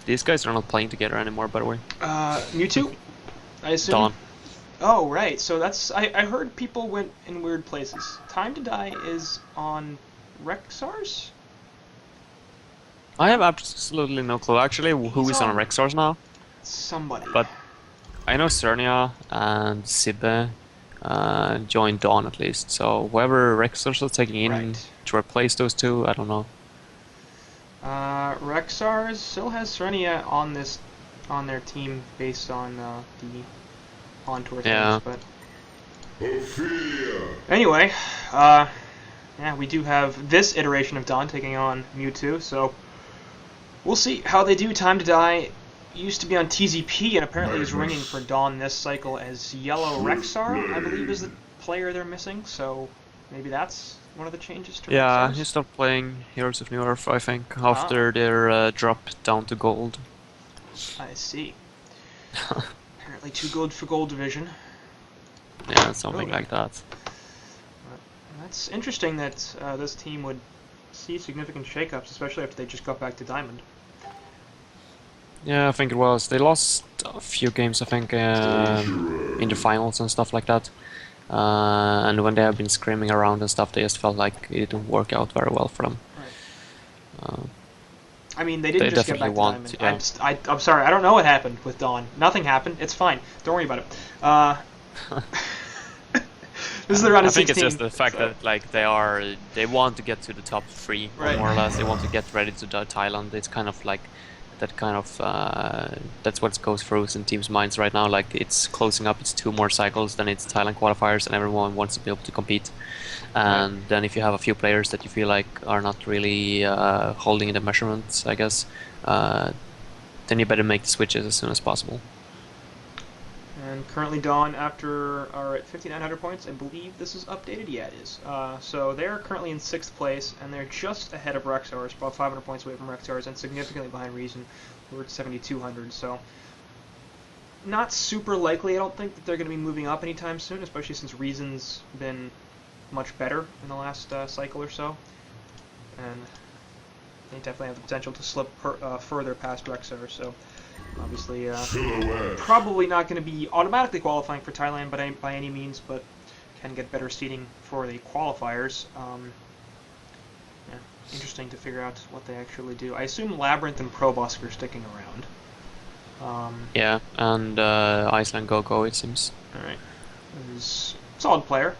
These guys are not playing together anymore, by the way. Mewtwo, I assume. Dawn. Oh, right. So that's I heard people went in weird places. Time to Die is on Rexars? I have absolutely no clue actually who He's is on on Rexars now, somebody. but I know Cernia and Sibbe joined Dawn at least. So whoever Rexars is taking in Right. to replace those two, I don't know. Rexars still has Serenia on their team based on the HoN Tour things, Yeah. but anyway, uh, yeah, we do have this iteration of Dawn taking on Mewtwo, so we'll see how they do. Time to Die used to be on TZP and apparently is ringing for Dawn this cycle as Yellow Rexar, I believe, is the player they're missing, so maybe that's one of the changes to Yeah, he Rexars. stopped playing Heroes of New Earth, I think, Ah, after their drop down to gold. I see. Apparently too good for gold division. Yeah, Oh, something like that. that's interesting that this team would see significant shakeups, especially after they just got back to Diamond. Yeah, I think it was. They lost a few games, I think, in the finals and stuff like that. And when they have been screaming around and stuff, they just felt like it didn't work out very well for them. Right. Uh, I mean, they didn't they just get definitely back to want, Diamond. yeah. I'm sorry, I don't know what happened with Dawn. Nothing happened. It's fine. Don't worry about it. This is the round I of think it's 16. just the fact So, that like they want to get to the top three, right. more or less. They want to get ready to Thailand. It's kind of like that kind of that's what goes through in teams' minds right now. Like it's closing up. It's 2 more cycles, then it's Thailand qualifiers, and everyone wants to be able to compete. Right. And then if you have a few players that you feel like are not really holding in the measurements, I guess, then you better make the switches as soon as possible. And currently Dawn are at 5,900 points. I believe this is updated. Yeah, it is. So they're currently in 6th place, and they're just ahead of Rexars, about 500 points away from Rexars, and significantly behind Reason, who are at 7,200. So not super likely, I don't think, that they're going to be moving up anytime soon, especially since Reason's been much better in the last cycle or so. And they definitely have the potential to slip further past Rexar, so obviously probably not going to be automatically qualifying for Thailand by any means, but can get better seeding for the qualifiers. Yeah, interesting to figure out what they actually do. I assume Labyrinth and Probusk are sticking around. Yeah, and Iceland Go-Go, it seems. Alright. Is solid player.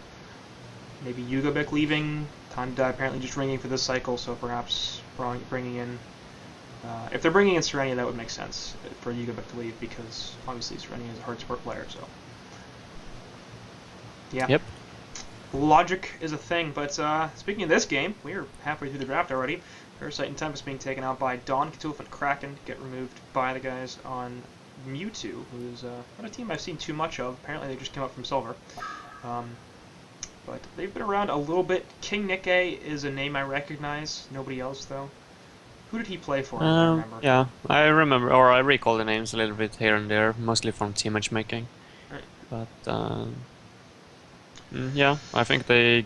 Maybe Yugabek leaving. Time to Die apparently just ringing for this cycle, so perhaps bringing in... if they're bringing in Serenia, that would make sense for Yugabek to leave, because obviously Serenia is a hard support player, so... Yeah. Yep. Logic is a thing, but speaking of this game, we're halfway through the draft already. Parasite and Tempest being taken out by Dawn, Cthulhu, and Kraken, get removed by the guys on Mewtwo, who's not a team I've seen too much of. Apparently they just came up from Silver. But they've been around a little bit. King Nikke is a name I recognize. Nobody else, though. Who did he play for? I remember. Yeah, I remember, or I recall the names a little bit here and there, mostly from team matchmaking. Right. But yeah, I think they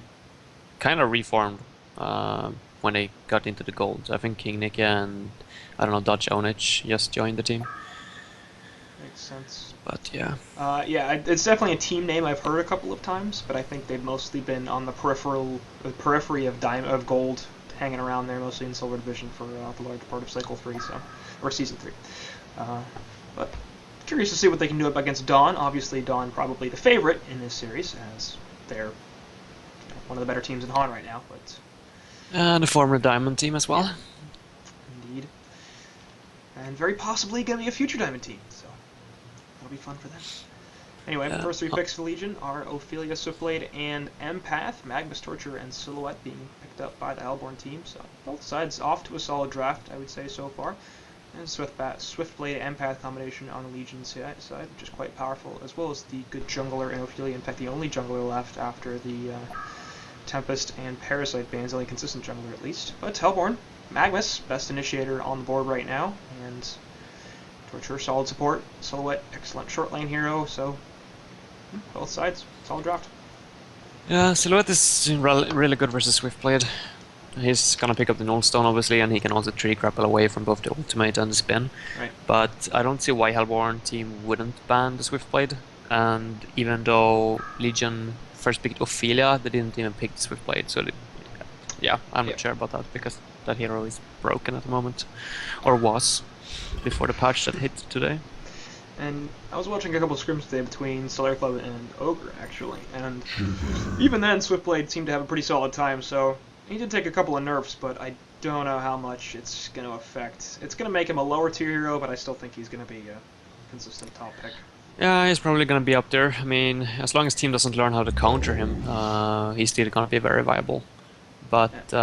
kind of reformed when they got into the gold. I think King Nikke and I don't know Dodge Onich just joined the team. Makes sense. But yeah. Yeah, it's definitely a team name I've heard a couple of times, but I think they've mostly been on the periphery of gold, hanging around there, mostly in Silver Division for the large part of Cycle 3, or Season 3. But curious to see what they can do up against Dawn. Obviously, Dawn probably the favorite in this series, as they're one of the better teams in HoN right now. But And the former Diamond team as well. indeed, and very possibly going to be a future Diamond team. So that'll be fun for them. Anyway, the first 3 picks for Legion are Ophelia, Swiftblade, and Empath. Magnus, Torture, and Silhouette being picked up by the Hellborn team. So both sides off to a solid draft, I would say, so far. And Swiftblade Empath combination on the Legion side, which is quite powerful, as well as the good jungler in Ophelia. In fact, the only jungler left after the Tempest and Parasite bans, the only consistent jungler at least. But Hellborn, Magnus, best initiator on the board right now, and Torture, solid support. Silhouette, excellent short lane hero, so both sides, solid draft. Yeah, Silhouette is really good versus Swiftblade. He's gonna pick up the Null Stone obviously, and he can also 3 grapple away from both the ultimate and the spin. Right. But I don't see why Hellborn team wouldn't ban the Swift Blade. And even though Legion first picked Ophelia, they didn't even pick the Swift Blade. So yeah, I'm not sure about that because that hero is broken at the moment, or was before the patch that hit today. And I was watching a couple of scrims today between Solar Club and Ogre, actually, and even then Swiftblade seemed to have a pretty solid time, so he did take a couple of nerfs, but I don't know how much it's going to affect. It's going to make him a lower tier hero, but I still think he's going to be a consistent top pick. Yeah, he's probably going to be up there. I mean, as long as team doesn't learn how to counter him, he's still going to be very viable. But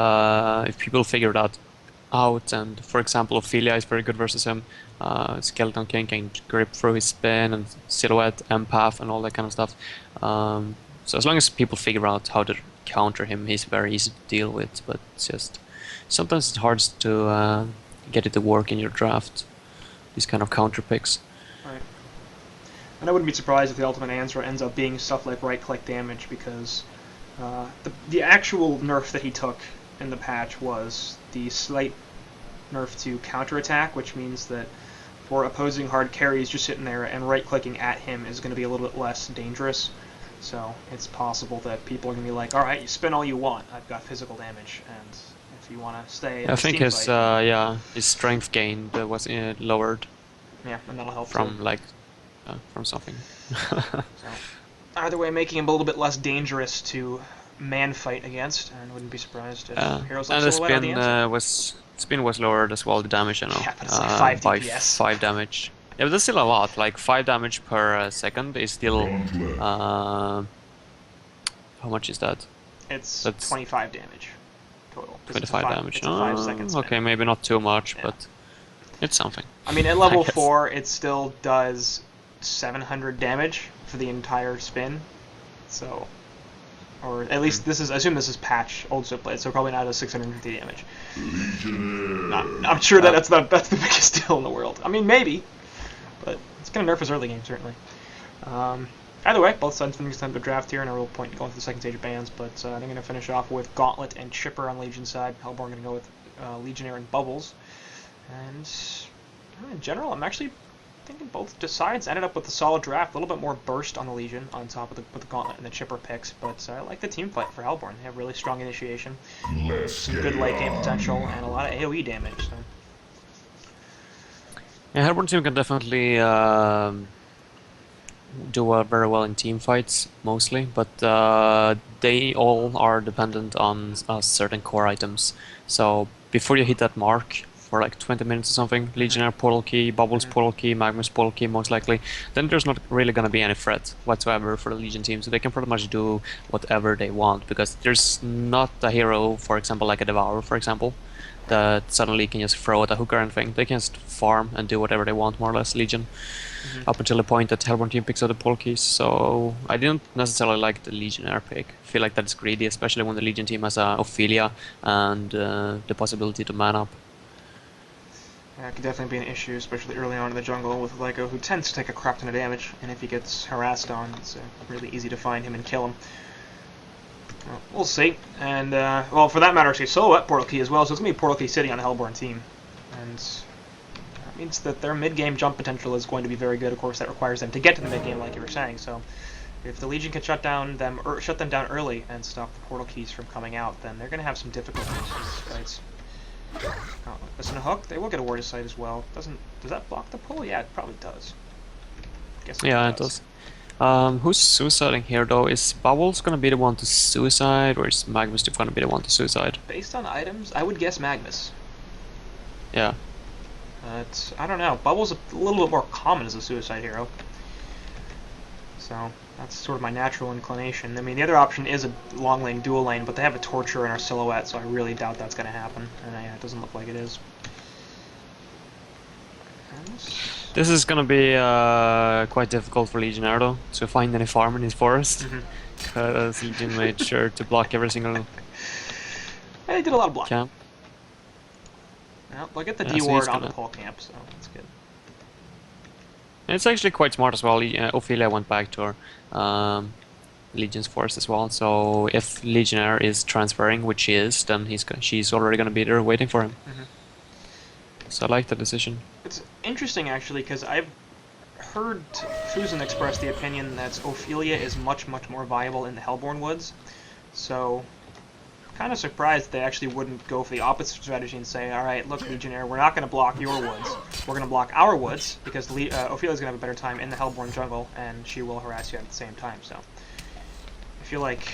if people figure that out, and for example Ophelia is very good versus him, Skeleton King can grip through his spin and silhouette, empath and all that kind of stuff. So as long as people figure out how to counter him, he's very easy to deal with, but it's just sometimes it's hard to get it to work in your draft, these kind of counter picks. Right. And I wouldn't be surprised if the ultimate answer ends up being stuff like right-click damage, because the actual nerf that he took in the patch was the slight nerf to counterattack, which means that for opposing hard carries just sitting there and right-clicking at him is going to be a little bit less dangerous. So it's possible that people are going to be like, alright, you spin all you want, I've got physical damage, and if you want to stay in I this think team his fight, his strength gain was lowered. Yeah, and that'll help from too. like from something. So, either way, making him a little bit less dangerous to man fight against, and wouldn't be surprised if heroes like and the Silhouette are the answer. spin was lowered as well. The damage, you know, Yeah, but it's like 5 by DPS. 5 damage. Yeah, but that's still a lot. Like 5 damage per second is still. How much is that? That's 25 damage total. 25 damage. It's a 5-second spin. Okay, maybe not too much, Yeah. but it's something. I mean, at level 4, it still does 700 damage for the entire spin. So, or at least this is. I assume this is patch old Swiftblade, so probably not a 650 damage. I'm sure that that's the biggest deal in the world. I mean, maybe, but it's gonna nerf his early game certainly. Either way, both sides finishing time to draft here, and a real point going to the second stage of bans. But I'm going to finish off with Gauntlet and Chipper on Legion side. Hellborn going to go with Legionnaire and Bubbles. And in general, I'm actually thinking both sides ended up with a solid draft. A little bit more burst on the Legion on top of the Gauntlet and the Chipper picks. But I like the team fight for Hellborn. They have really strong initiation, some good late game potential, and a lot of AoE damage. So. Yeah, Hellborn team can definitely do very well in team fights mostly, but they all are dependent on certain core items. So before you hit that mark for like 20 minutes or something, Legionnaire portal key, Bubbles portal key, Magnus portal key most likely, then there's not really gonna be any threat whatsoever for the Legion team, so they can pretty much do whatever they want, because there's not a hero, for example, like a Devourer, for example, that suddenly can just throw at a hook or anything. They can just farm and do whatever they want, more or less, Legion. Up until the point that Hellborn team picks up the portal keys, so I didn't necessarily like the Legionnaire pick. I feel like that's greedy, especially when the Legion team has Ophelia and the possibility to man up. Yeah, it could definitely be an issue, especially early on in the jungle with Lego, who tends to take a crap ton of damage, and if he gets harassed on, it's really easy to find him and kill him. Well, we'll see. And, well, for that matter, actually, Silhouette portal key as well, so it's going to be portal key city on the Hellborn team. And that means that their mid-game jump potential is going to be very good. Of course, that requires them to get to the mid-game, like you were saying, so if the Legion can shut them down early and stop the portal keys from coming out, then they're going to have some difficulties in these fights. Listen to Hook, they will get a Word of Sight as well. Does that block the pull? Yeah, it probably does. Yeah, it does. Who's suiciding here though? Is Bubbles gonna be the one to suicide, or is Magnus gonna be the one to suicide? Based on items, I would guess Magnus. Yeah. But I don't know. Bubbles a little bit more common as a suicide hero. So that's sort of my natural inclination. I mean, the other option is a long lane, dual lane, but they have a Torture in our Silhouette, so I really doubt that's going to happen. And it doesn't look like it is. This is gonna be quite difficult for Legionnaire though, to find any farm in his forest. Because Legion made sure to block every single Yeah, they did a lot of blocking. camp. Well, look at the Yeah, so D-ward he's on the gonna- pole camp, so that's good. And it's actually quite smart as well. Ophelia went back to her. Legion's force as well. So if Legionnaire is transferring, which she is, then she's already going to be there waiting for him. So I like the decision. It's interesting actually because I've heard Fusen express the opinion that Ophelia is much more viable in the Hellborn Woods. So kind of surprised they actually wouldn't go for the opposite strategy and say, alright, look, Legionnaire, we're not going to block your woods. We're going to block our woods, because Ophelia's going to have a better time in the Hellborn jungle, and she will harass you at the same time. So I feel like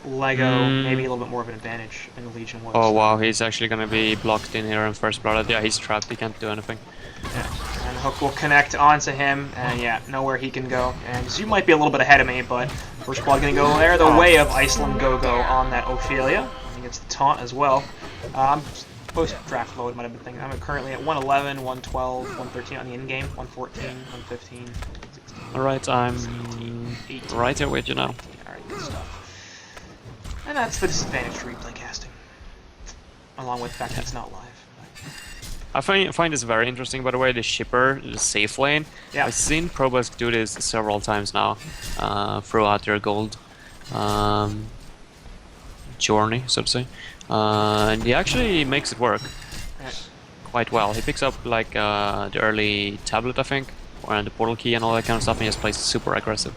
Lego maybe a little bit more of an advantage in the Legion woods. Oh wow, he's actually going to be blocked in here in first blood. Yeah, he's trapped, he can't do anything. Yeah. And Hook will connect onto him, and yeah, nowhere he can go. And Zoo might be a little bit ahead of me, but first blood gonna go there, the way of Iceland Go-Go on that Ophelia. I think it's the taunt as well. Post-draft load might have been thinking. I'm currently at 111, 112, 113 on the in-game, 114, 115, 116. Alright, I'm 17, 18, right here with you now. Alright, good stuff. And that's the disadvantage to replay casting. Along with the fact that it's not live. I find this very interesting, by the way, the shipper, the safe lane. Yeah. I've seen Probusk do this several times now, throughout their gold journey, so to say. And he actually makes it work quite well. He picks up like the early tablet, I think, and the portal key and all that kind of stuff, and he just plays super aggressive.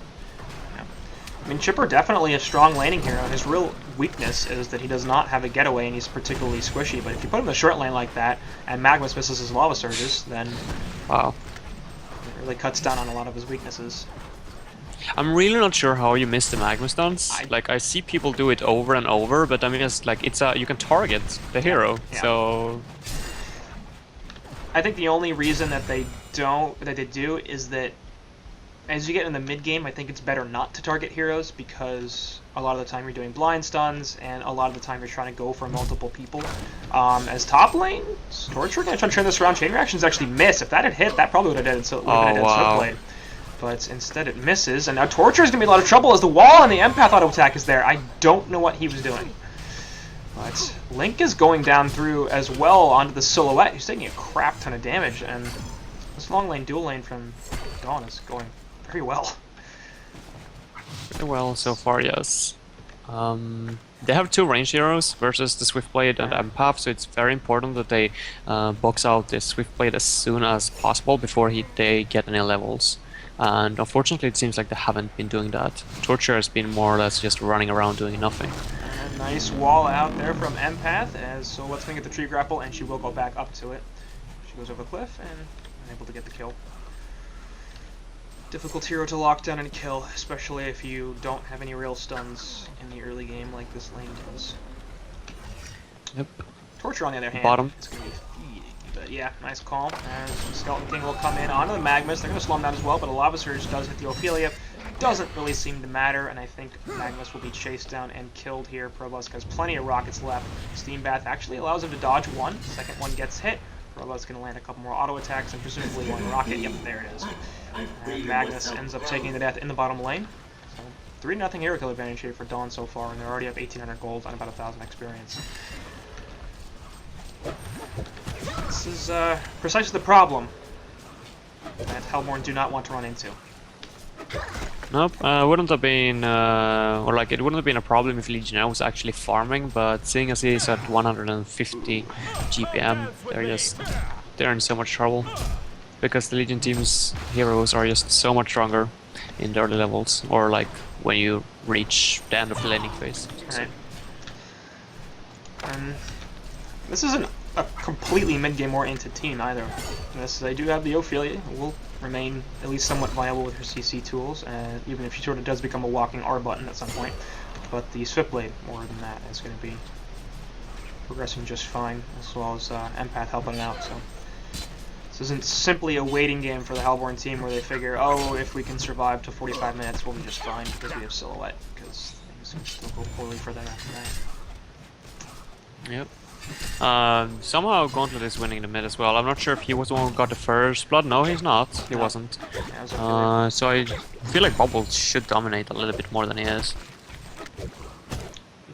I mean, Chipper definitely a strong laning hero. His real weakness is that he does not have a getaway and he's particularly squishy. But if you put him in the short lane like that, and Magnus misses his lava surges, then wow, it really cuts down on a lot of his weaknesses. I'm really not sure how you miss the Magma stuns. Like, I see people do it over and over, but I mean, it's like you can target the hero. Yeah. So I think the only reason that they do is that as you get in the mid game, I think it's better not to target heroes because a lot of the time you're doing blind stuns, and a lot of the time you're trying to go for multiple people. As top lane, Torture gonna try to turn this around. Chain reactions actually miss. If that had hit, that probably would have dead Switchblade. But instead it misses, and now Torture's gonna be in a lot of trouble as the wall and the empath auto attack is there. I don't know what he was doing. But Link is going down through as well onto the Silhouette. He's taking a crap ton of damage, and this long lane dual lane from Dawn is going very well. very well so far, yes. They have two ranged heroes versus the Swiftblade and Empath, so it's very important that they box out the Swiftblade as soon as possible before they get any levels. And unfortunately it seems like they haven't been doing that. Torture has been more or less just running around doing nothing. And a nice wall out there from Empath, as Silhouette's going to get the tree grapple, and she will go back up to it. She goes over the cliff and unable to get the kill. Difficult hero to lock down and kill, especially if you don't have any real stuns in the early game like this lane does. Yep. Torture on the other hand, Bottom. it's going to be feeding. But yeah, nice calm. And Skeleton King will come in onto the Magnus. They're going to slow him down as well, but a Lava Surge does hit the Ophelia. Doesn't really seem to matter, and I think Magnus will be chased down and killed here. Probusk has plenty of rockets left. Steam Bath actually allows him to dodge one. Second one gets hit. Probusk's going to land a couple more auto attacks and presumably one rocket. Yep, there it is. And Magnus ends up taking the death in the bottom lane. So 3-0 hero kill advantage here for Dawn so far, and they're already up 1,800 gold on about 1,000 experience. This is precisely the problem that Hellborn do not want to run into. Nope, wouldn't have been, or like it wouldn't have been a problem if Legionnaire was actually farming, but seeing as he's at 150 GPM, they're in so much trouble. Because the Legion team's heroes are just so much stronger in the early levels, or like when you reach the end of the laning phase. Right. And this isn't a completely mid-game oriented team either. Yes, they do have the Ophelia, who will remain at least somewhat viable with her CC tools, and even if she sort of does become a walking R button at some point. But the Swiftblade, more than that, is going to be progressing just fine, as well as Empath helping out. So this isn't simply a waiting game for the Hellborn team where they figure, oh, if we can survive to 45 minutes, we'll be just fine because we have Silhouette, because things can still go poorly for them after that. Yep. Somehow Gauntlet is winning the mid as well. I'm not sure if he was the one who got the first blood. No, he's not. He wasn't. Yeah, So I feel like Bubbles should dominate a little bit more than he is. You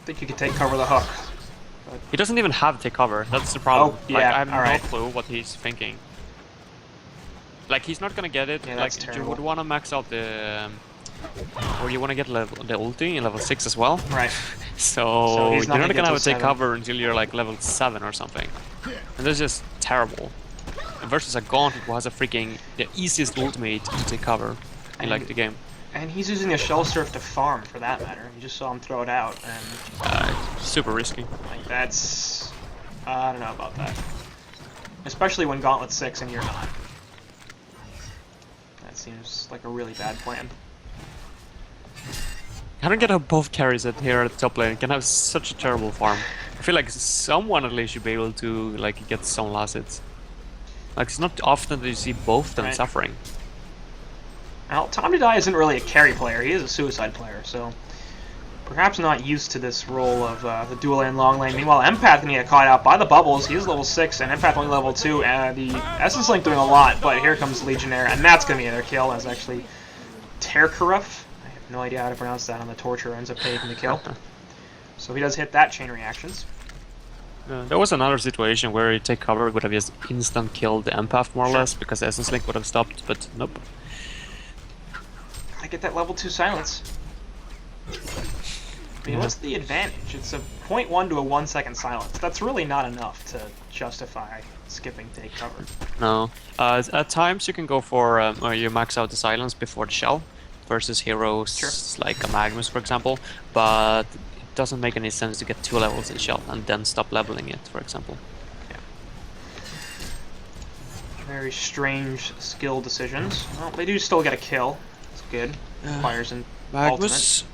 think you could take cover the hook? He doesn't even have to take cover. That's the problem. Oh, yeah, like, I have alright. no clue what he's thinking. Like, he's not gonna get it. Yeah, like, that's you terrible. would want to max out the or you want to get level, the ulti in level 6 as well. Right. So he's you're not get gonna till have to take 7. cover until you're like level 7 or something. And that's just terrible. And versus a Gauntlet who has a freaking the easiest ultimate to take cover in like the game. And he's using a Shell Surf to farm, for that matter. You just saw him throw it out, and Super risky. like that's I don't know about that. Especially when Gauntlet's 6 and you're not. That seems like a really bad plan. I don't get how both carries it here at the top lane can have such a terrible farm. I feel like someone at least should be able to like get some last hits. Like it's not often that you see both of them suffering. Now, Time to Die isn't really a carry player, he is a suicide player, so perhaps not used to this role of the dual lane, long lane. Meanwhile, Empath can get caught out by the bubbles. He's level 6, and Empath only level 2, and the Essence Link doing a lot, but here comes Legionnaire, and that's going to be another kill. That's actually Terkaruf. I have no idea how to pronounce that on the Torture, ends up taking the kill. So he does hit that chain reactions. There was another situation where you take cover would have just instant killed the Empath more or less, because Essence Link would have stopped, but nope. Gotta get that level 2 silence. I mean, what's the advantage? It's a 0.1 to a 1 second silence. That's really not enough to justify skipping take cover. No. At times you can go for, you max out the silence before the shell, versus heroes like a Magnus, for example, but it doesn't make any sense to get 2 levels in shell and then stop leveling it, for example. Yeah. Very strange skill decisions. Well, they do still get a kill. It's good. Fires an Magnus. ultimate.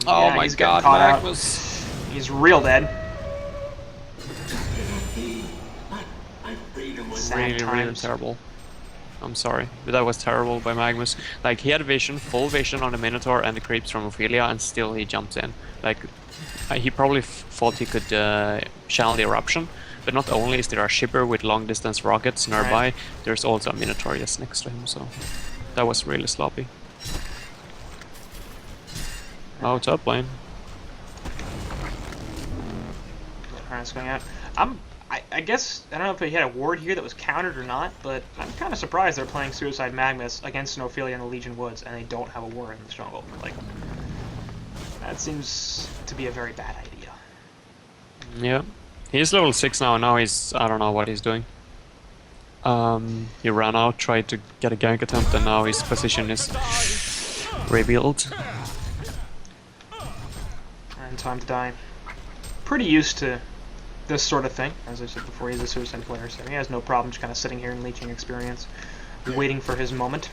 Oh Yeah, my he's getting god, caught Magnus. out. He's real dead. Really terrible. I'm sorry, but that was terrible by Magnus. Like, he had vision, full vision on the Minotaur and the creeps from Ophelia, and still he jumped in. Like, he probably thought he could channel the eruption, but not only is there a shipper with long distance rockets nearby, there's also a Minotaur just next to him, so that was really sloppy. Oh, top lane. That's going out. I guess, I don't know if he had a ward here that was countered or not, but I'm kind of surprised they're playing Suicide Magnus against an Ophelia in the Legion Woods and they don't have a ward in the jungle. Like, that seems to be a very bad idea. Yeah. He's level 6 now, and now he's, I don't know what he's doing. He ran out, tried to get a gank attempt, and now his position is rebuilt. And Time to Die. Pretty used to this sort of thing. As I said before, he's a Suicide player, so he has no problem just kind of sitting here and leeching experience, waiting for his moment.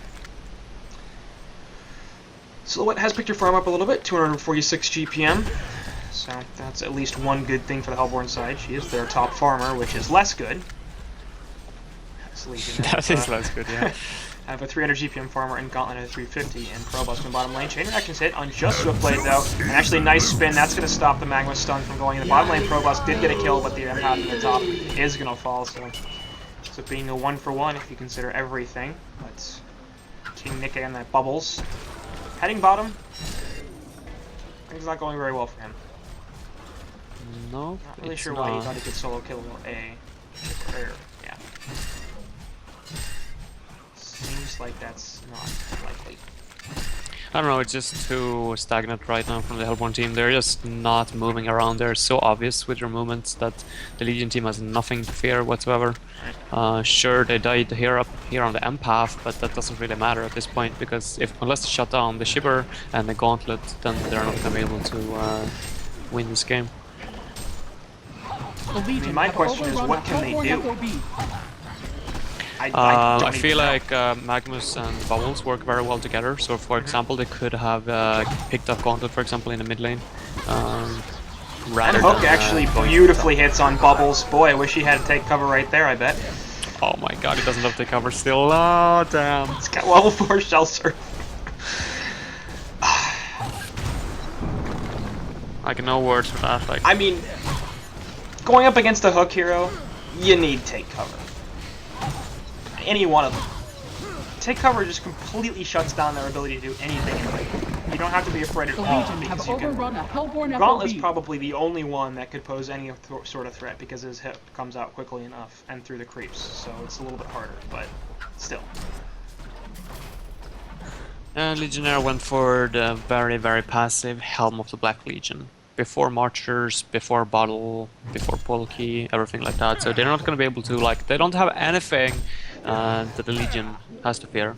Silhouette has picked your farm up a little bit, 246 GPM. So that's at least one good thing for the Hellborn side. She is their top farmer, which is less good. That is less good, yeah. I have a 300 GPM farmer and Gauntlet at a 350 and Probust in bottom lane. Chain reactions hit on just Swiftblade though, and actually nice spin. That's going to stop the Magma stun from going in the bottom lane. Probust did get a kill, but the Empath in the top is going to fall. So being a 1-for-1 if you consider everything. But King Nick and that bubbles. Heading bottom. Things not going very well for him. No, not really sure why he thought he could solo kill a prayer. Yeah. Seems like that's not likely. I don't know, it's just too stagnant right now from the Hellborn team. They're just not moving around. They're so obvious with their movements that the Legion team has nothing to fear whatsoever. Sure, they died here up here on the Empath, but that doesn't really matter at this point, because unless they shut down the Shiver and the Gauntlet, then they're not going to be able to win this game. I mean, my question is, what can they do? I feel like Magnus and Bubbles work very well together. So, for example, they could have picked up Gauntlet, for example, in the mid lane. And Hook actually beautifully hits on Bubbles. Boy, I wish he had to take cover right there, I bet. Oh my god, he doesn't have to take cover still. Oh, damn. He's got level 4 Shell Surf. Like, no words for that. Like, I mean, going up against a Hook hero, you need take cover. Any one of them. Take cover just completely shuts down their ability to do anything in life. You don't have to be afraid at all, because you can. Gauntlet's probably the only one that could pose any sort of threat, because his hit comes out quickly enough and through the creeps, so it's a little bit harder, but still. And Legionnaire went for the very, very passive Helm of the Black Legion. Before Marchers, before Bottle, before Polki, everything like that. So they're not going to be able to, like, they don't have anything that the Legion has to fear.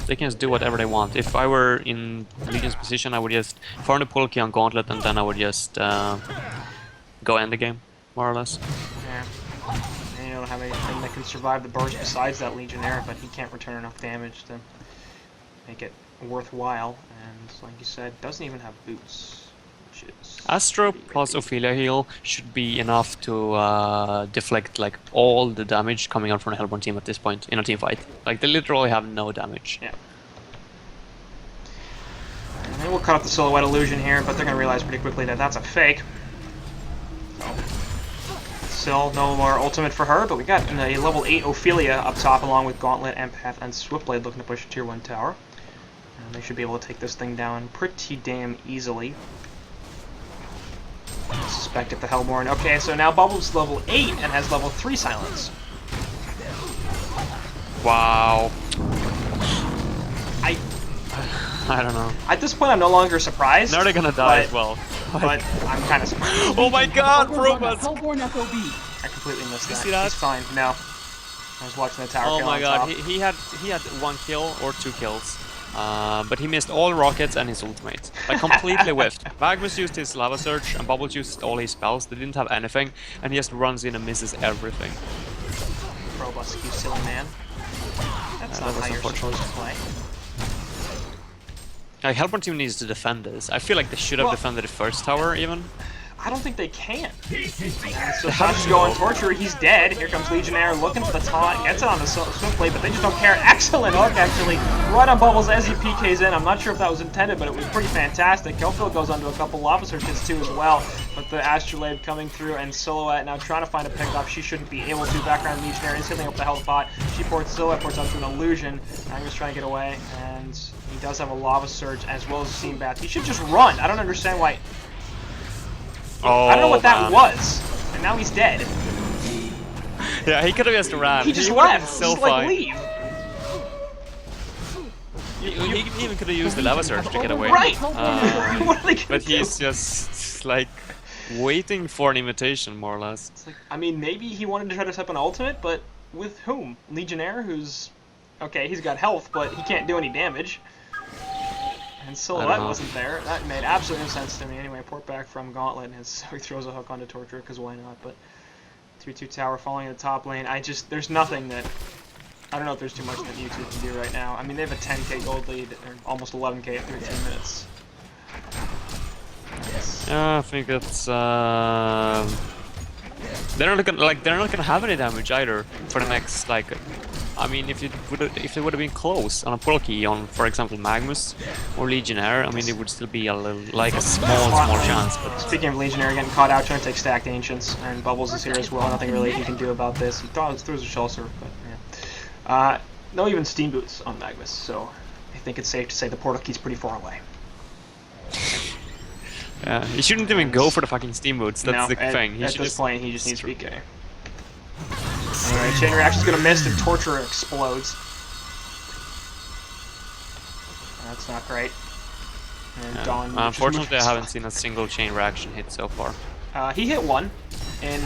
They can just do whatever they want. If I were in the Legion's position, I would just farm the Polki on Gauntlet and then I would just go end the game, more or less. Yeah. And you don't have anything that can survive the burst besides that Legionnaire, but he can't return enough damage to make it worthwhile. And like you said, doesn't even have boots, which is Astro pretty plus iffy. Ophelia heal should be enough to deflect like all the damage coming out from the Hellborn team at this point in a team fight. Like they literally have no damage. Yeah. And then we'll cut off the Silhouette Illusion here, but they're going to realize pretty quickly that that's a fake. Still no more ultimate for her, but we got a level 8 Ophelia up top along with Gauntlet, Empath, and Swiftblade looking to push a tier 1 tower. And they should be able to take this thing down pretty damn easily. I suspect if the Hellborn... Okay, so now Bubble's level 8 and has level 3 Silence. Wow. I don't know. At this point, I'm no longer surprised. Now they're gonna die as well. But I'm kind of surprised. Oh my god, Hellborn Probus! FOB. I completely missed that. see that? He's fine. No. I was watching the tower Oh kill my on god, top. he had 1 kill or 2 kills. But he missed all rockets and his ultimate. Like completely whiffed. Magnus used his Lava Surge and Bubbles used all his spells. They didn't have anything and he just runs in and misses everything. Probus, you silly man. That's Yeah, not that was how you're unfortunate. supposed to play. Like Hellborn team needs to defend this. I feel like they should have Well- defended the first tower even. I don't think they can. And so How Sasha's do you going know? Torture, he's dead. Here comes Legionnaire looking for the taunt, gets it on the Swiftblade, but they just don't care. Excellent hook, actually, right on Bubbles as he PKs in. I'm not sure if that was intended, but it was pretty fantastic. Killfield goes onto a couple Lava Surge hits too as well, but the Astrolabe coming through and Silhouette now trying to find a pickup. She shouldn't be able to. Background Legionnaire is hitting up the health pot. She ports Silhouette, ports onto an Illusion. Magnus trying to get away, and he does have a Lava Surge as well as a Steam Bath. He should just run. I don't understand why. Oh, I don't know what that man. was, and now he's dead. Yeah, he could have just ran. He just would've been left. so Just like fine. leave. He even could have used the Lava Surge to get away. Right. Uh, What are they gonna but do? he's just like waiting for an invitation, more or less. It's like, I mean, maybe he wanted to try to set up an ultimate, but with whom? Legionnaire, who's okay, he's got health, but he can't do any damage. And Silhouette know. wasn't there. That made absolutely no sense to me. Anyway, port back from Gauntlet, and so he throws a hook onto Torture, because why not? But 3-2 tower falling in the top lane. There's nothing that, I don't know if there's too much that Mewtwo can do right now. I mean, they have a 10k gold lead, or almost 11k at 13 minutes. Yeah, I think it's they're not gonna have any damage either for the next like. I mean, if they would have been close on a Polki on, for example, Magnus or Legionnaire, I mean, it would still be a little, like a small chance. But Speaking of Legionnaire getting caught out, trying to take stacked Ancients, and Bubbles is here as well. Nothing really he can do about this. He throws a Shell Surf, but yeah. No even Steam Boots on Magnus, so I think it's safe to say the portal key's pretty far away. yeah, he shouldn't even go for the fucking steam boots. That's No, the at, thing. He at should this just point, he just needs BK. Anyway, Chain Reaction's gonna miss if Torture explodes. That's not great. And Yeah. Dawn. Unfortunately, I haven't seen a single chain reaction hit so far. He hit one in.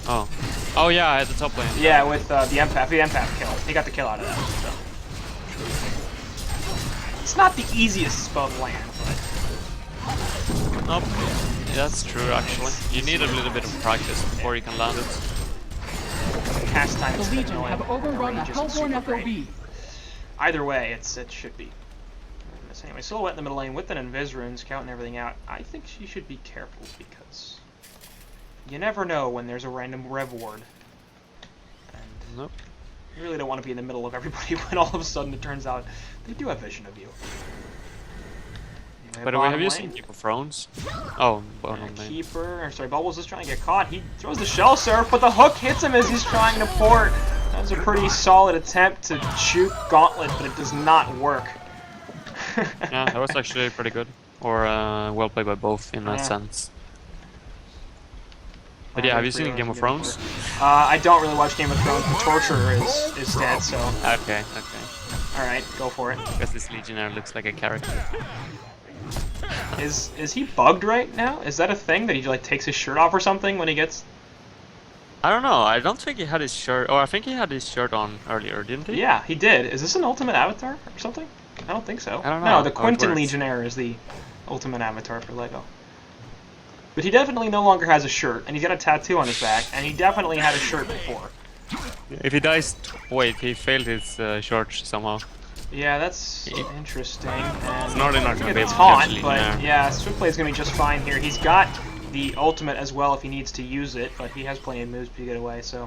Oh yeah, at the top lane. Yeah, with the empath kill. He got the kill out of that. So. It's not the easiest spell to land, but Nope. Yeah, that's true actually. You need a little bit of practice before you can land it. cast time is The Legion annoying. have overrun the range isn't Hellborn super great. FOB. Either way, it should be. So anyway, Silhouette in the middle lane with an Invis runes, counting everything out. I think she should be careful because you never know when there's a random Rev Ward. And Nope. you really don't want to be in the middle of everybody when all of a sudden it turns out they do have vision of you. Anyway, By the way, have bottom you lane, seen Keeper Thrones? Oh, bottom lane. Keeper, or sorry, Bubbles is trying to get caught. He throws the Shell Surf, but the hook hits him as he's trying to port. That was a pretty solid attempt to shoot Gauntlet, but it does not work. Yeah, that was actually pretty good. Or well played by both in that Yeah. sense. But yeah, have you seen Game of Thrones? I don't really watch Game of Thrones, but Torture is dead, so Okay, okay. Alright, go for it. Because this Legionnaire looks like a character. Is he bugged right now? Is that a thing that he like takes his shirt off or something when he gets... I don't know, I don't think he had his shirt... Oh, I think he had his shirt on earlier, didn't he? Yeah, he did. Is this an ultimate avatar or something? I don't think so. I don't know No, the how it Quinton works. Legionnaire is the ultimate avatar for LEGO. But he definitely no longer has a shirt, and he's got a tattoo on his back, and he definitely had a shirt before. If he dies... Wait, he failed his short somehow. Yeah, that's interesting. And It's not I gonna think be it's able to catch taunt, but Legionnaire. yeah, Swiftblade's gonna be just fine here. He's got the ultimate as well if he needs to use it, but he has plenty of moves to get away, so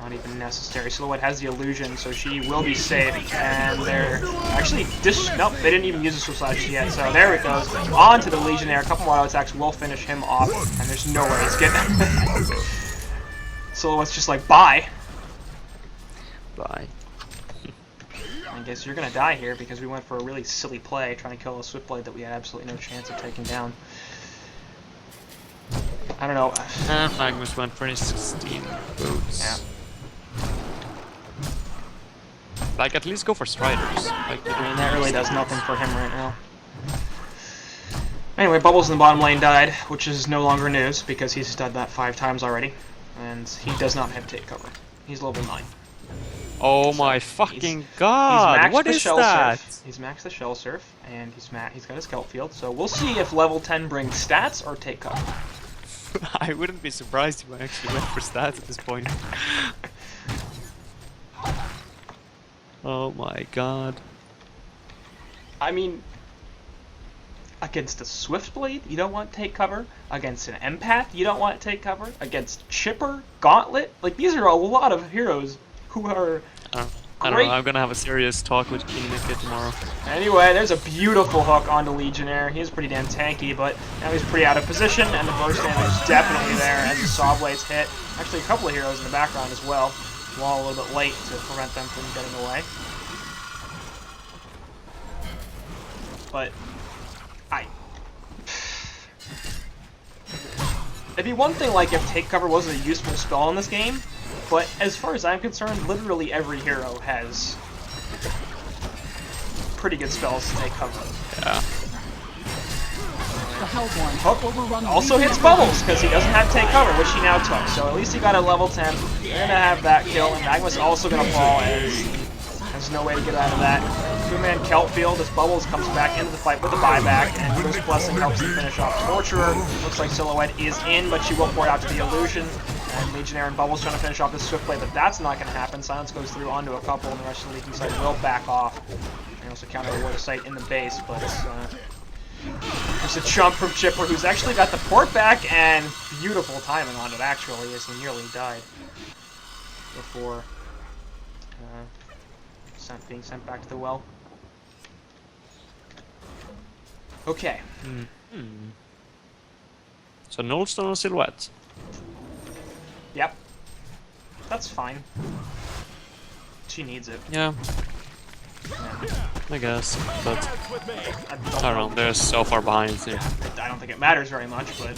not even necessary. Silhouette has the illusion, so she will be safe, and they're actually nope, they didn't even use the Swift Slash yet, so there it goes. On to the Legionnaire. A couple more auto attacks will finish him off, and there's no way he's getting Silhouette's just like, bye. Bye. I guess you're gonna die here because we went for a really silly play trying to kill a Swiftblade that we had absolutely no chance of taking down. I don't know. And Magnus went for his 16 boots. Yeah. Like, at least go for Striders. Like, I mean, that really does nothing for him right now. Anyway, Bubbles in the bottom lane died, which is no longer news because he's done that 5 times already. And he does not have take cover. He's level 9. Oh my fucking god! What is that? He's maxed the Shell Surf, and he's got his Kelp Field, so we'll see if level 10 brings stats or take cover. I wouldn't be surprised if I actually went for stats at this point. Oh my god. I mean, against a Swiftblade, you don't want take cover. Against an Empath, you don't want take cover. Against Chipper, Gauntlet, like these are a lot of heroes who are I don't know, I'm gonna have a serious talk with King Nicky tomorrow. Anyway, there's a beautiful hook onto Legionnaire. He's pretty damn tanky, but now he's pretty out of position, and the burst damage is definitely there as the Saw Blades hit. Actually, a couple of heroes in the background as well. Wall a little bit late to prevent them from getting away. But it'd be one thing like if take cover wasn't a useful spell in this game, but as far as I'm concerned, literally every hero has pretty good spells to take cover. Yeah. Hook also hits Bubbles because he doesn't have take cover, which he now took. So at least he got a level 10. They're gonna have that kill, and Magma's also gonna fall as there's no way to get out of that. 2-man Kelp Field as Bubbles comes back into the fight with a buyback, and Twist Blessing helps him finish off Torturer. Looks like Silhouette is in, but she will pour it out to the Illusion. And Legionnaire and Bubbles trying to finish off this Swiftblade, but that's not going to happen. Silence goes through onto a couple, and the rest of the Legion side will back off. And also counter the Ward of Sight in the base, but there's a jump from Chipper, who's actually got the port back, and beautiful timing on it, actually, as he nearly died before being sent back to the well. Okay. So Nullstone and Silhouette. Yep. That's fine. She needs it. Yeah, Yeah. I guess. But I I don't know, they're so far behind. So. I don't think it matters very much, but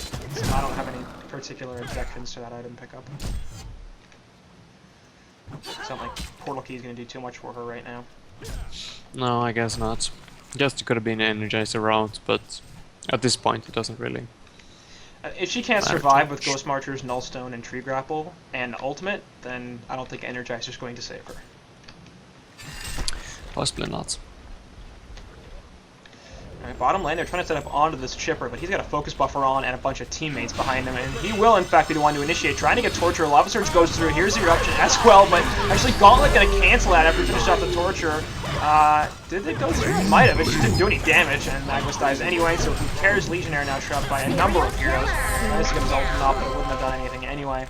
I don't have any particular objections to that item pickup. It's not like Portal Key is going to do too much for her right now. No, I guess not. Guess it could have been an Energizer round, but at this point it doesn't really. If she can't survive with Ghost Marchers, Nullstone, and Tree Grapple, and Ultimate, then I don't think Energizer's going to save her. Possibly not. Alright, bottom lane, they're trying to set up onto this Chipper, but he's got a focus buffer on and a bunch of teammates behind him, and he will in fact be the one to initiate, trying to get Torture. Lava Surge goes through, here's the Eruption as well, but actually Gauntlet gonna cancel that after he finished off the Torture. Did it go through? It might have, it just didn't do any damage, and Magnus dies anyway, so who cares? Legionnaire now trapped by a number of heroes. Nice to get his ultimate off, but it wouldn't have done anything anyway.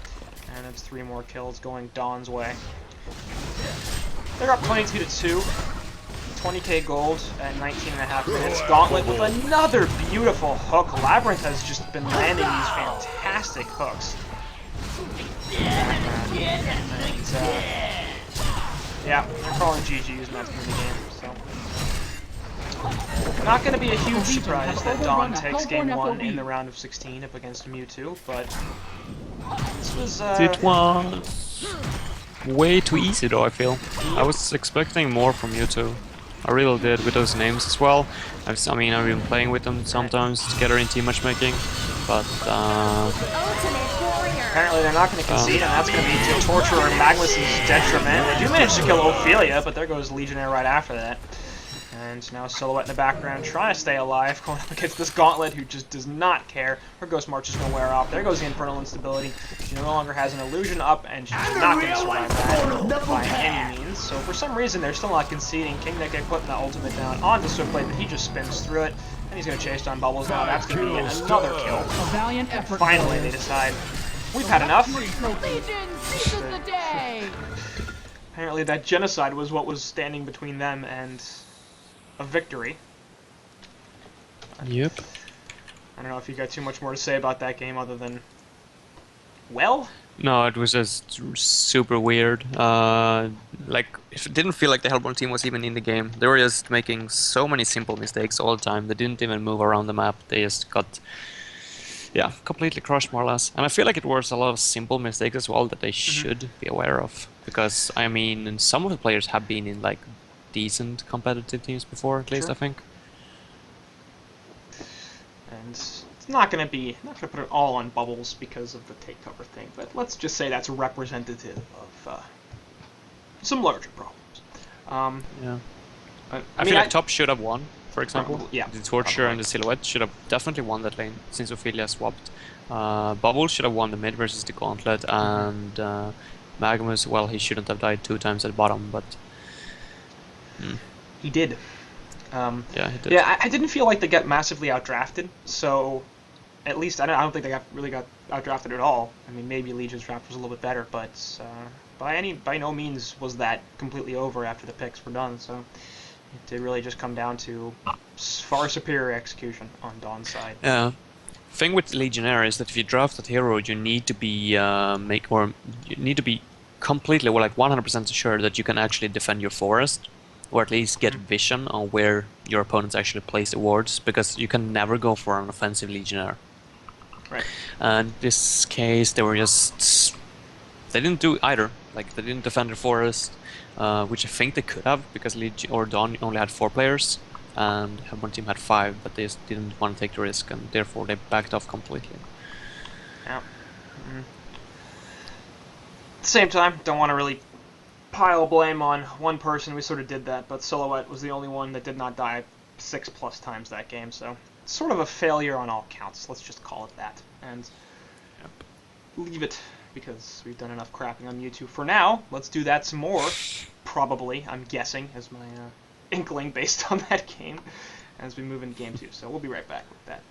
And it's 3 more kills going Dawn's way. They're up 22-2. 20k gold at 19.5 minutes. Gauntlet with another beautiful hook. Labyrinth has just been landing these fantastic hooks. And, yeah, they're calling GG's, and that's going to be the game. So, not going to be a huge surprise that Dawn takes game 1 in the round of 16 up against Mewtwo, but this was. It was way too easy though, I feel. I was expecting more from you two. I really did with those names as well. I mean, I've been playing with them sometimes together in team matchmaking, but apparently they're not going to concede, and that's going to be to Torturer Magnus's detriment. They do manage to kill Ophelia, but there goes Legionnaire right after that. And now Silhouette in the background trying to stay alive, going up against this Gauntlet who just does not care. Her Ghost March is going to wear off. There goes the Infernal Instability. She no longer has an illusion up, and she's not going to survive that by any means. So for some reason, they're still not conceding. King Nick putting the ultimate down onto Swiftblade, but he just spins through it. And he's going to chase down Bubbles now. That's going to be another kill. And finally, they decide, we've had enough. Apparently that genocide was what was standing between them and a victory. Yep. I don't know if you got too much more to say about that game other than, well? No, it was just super weird. Like, it didn't feel like the Hellborn team was even in the game. They were just making so many simple mistakes all the time. They didn't even move around the map. They just got, yeah, completely crushed more or less. And I feel like it was a lot of simple mistakes as well that they should be aware of. Because, I mean, some of the players have been in, like, decent competitive teams before, at least, I think. And it's not going to put it all on Bubbles because of the take cover thing, but let's just say that's representative of some larger problems. Yeah. I mean, feel like Top should have won, for example. Probably, yeah. The Torture and the Silhouette should have definitely won that lane, since Ophelia swapped. Bubble should have won the mid versus the Gauntlet, and Magnus, well, he shouldn't have died 2 times at bottom, but... He did. Yeah, he did. Yeah, I didn't feel like they got massively outdrafted, so at least I don't think they really got outdrafted at all. I mean, maybe Legion's draft was a little bit better, but by no means was that completely over after the picks were done. So it did really just come down to far superior execution on Dawn's side. Yeah. Thing with Legionnaire is that if you draft that hero, you need to be completely, well, like 100% sure that you can actually defend your forest, or at least get vision on where your opponents actually place the wards, because you can never go for an offensive Legionnaire. Right. And in this case, they didn't do either. Like, they didn't defend the forest, which I think they could have, because Dawn only had 4 players, and Hellborn team had 5, but they just didn't want to take the risk, and therefore they backed off completely. Yeah. At the same time, don't want to really pile blame on one person. We sort of did that, but Silhouette was the only one that did not die 6+ times that game, so it's sort of a failure on all counts. Let's just call it that, and leave it, because we've done enough crapping on Mewtwo for now. Let's do that some more, probably, I'm guessing, as my inkling based on that game, as we move into Game 2. So we'll be right back with that.